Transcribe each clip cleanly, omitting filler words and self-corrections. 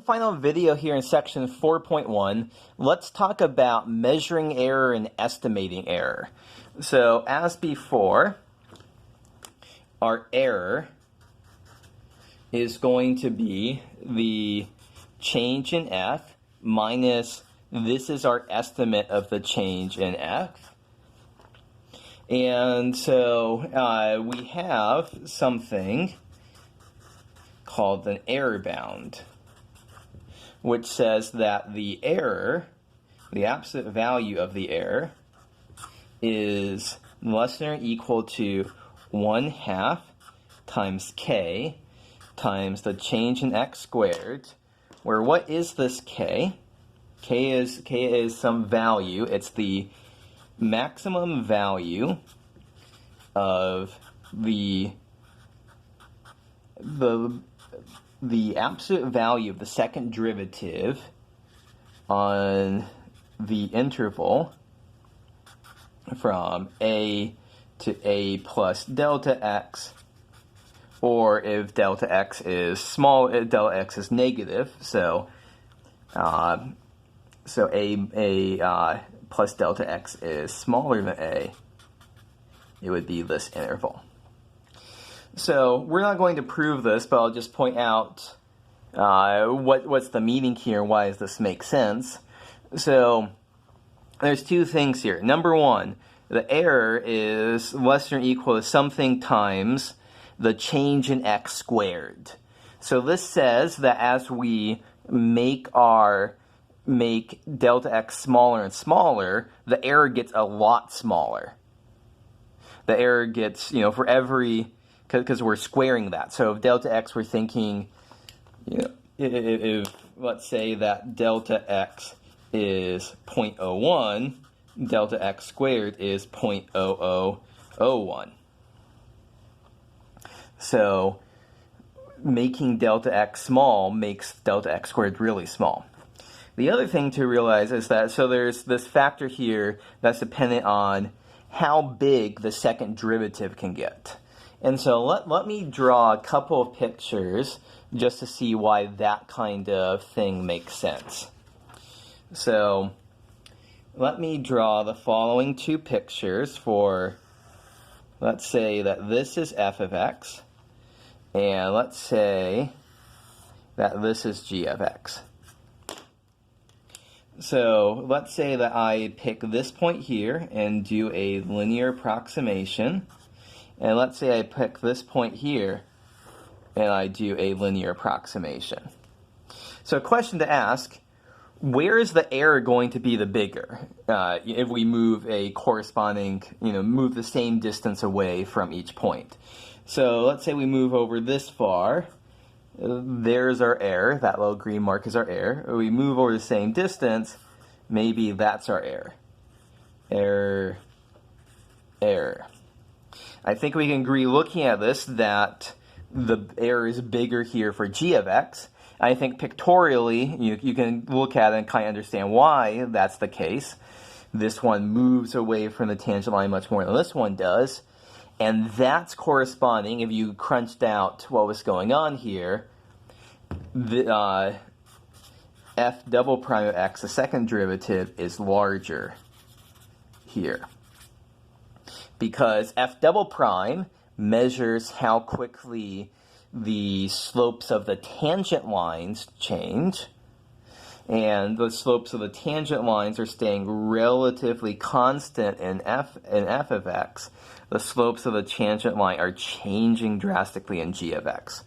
final video here in section 4.1, let's talk about measuring error and estimating error. So as before, our error is going to be the change in f minus this is our estimate of the change in f. And so we have something called an error bound, which says that the error, the absolute value of the error, is less than or equal to 1/2 times k times the change in x squared, where what is this k? K is some value. It's the maximum value of the absolute value of the second derivative on the interval from a to a plus delta x, or if delta x is small, delta x is negative, so a plus delta x is smaller than a, it would be this interval. So we're not going to prove this, but I'll just point out what's the meaning here, why does this make sense. So there's two things here. Number one, the error is less than or equal to something times the change in x squared. So this says that as we make delta x smaller and smaller, the error gets a lot smaller. The error gets, for every, because we're squaring that. So if delta x, we're thinking, if let's say that delta x is 0.01, delta x squared is 0.0001. So making delta x small makes delta x squared really small. The other thing to realize is that, so there's this factor here that's dependent on how big the second derivative can get. And so let me draw a couple of pictures just to see why that kind of thing makes sense. So let me draw the following two pictures for, let's say that this is f of x, and let's say that this is g of x. So let's say that I pick this point here and do a linear approximation. And let's say I pick this point here and I do a linear approximation. So a question to ask, where is the error going to be the bigger if we move a corresponding, move the same distance away from each point? So let's say we move over this far. There's our error. That little green mark is our error. We move over the same distance. Maybe that's our error. Error. Error. I think we can agree looking at this that the error is bigger here for g of x. I think pictorially you can look at it and kind of understand why that's the case. This one moves away from the tangent line much more than this one does. And that's corresponding, if you crunched out what was going on here, the f double prime of x, the second derivative, is larger here. Because f double prime measures how quickly the slopes of the tangent lines change, and the slopes of the tangent lines are staying relatively constant in f of x. The slopes of the tangent line are changing drastically in g of x.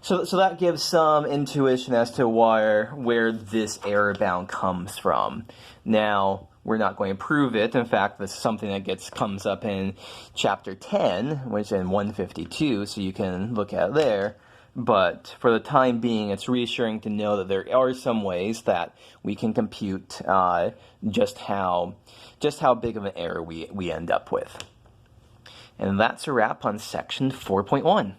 So that gives some intuition as to where this error bound comes from. Now, we're not going to prove it. In fact, this is something that comes up in chapter 10, which is in 152, so you can look at it there. But for the time being, it's reassuring to know that there are some ways that we can compute just how big of an error we end up with. And that's a wrap on section 4.1.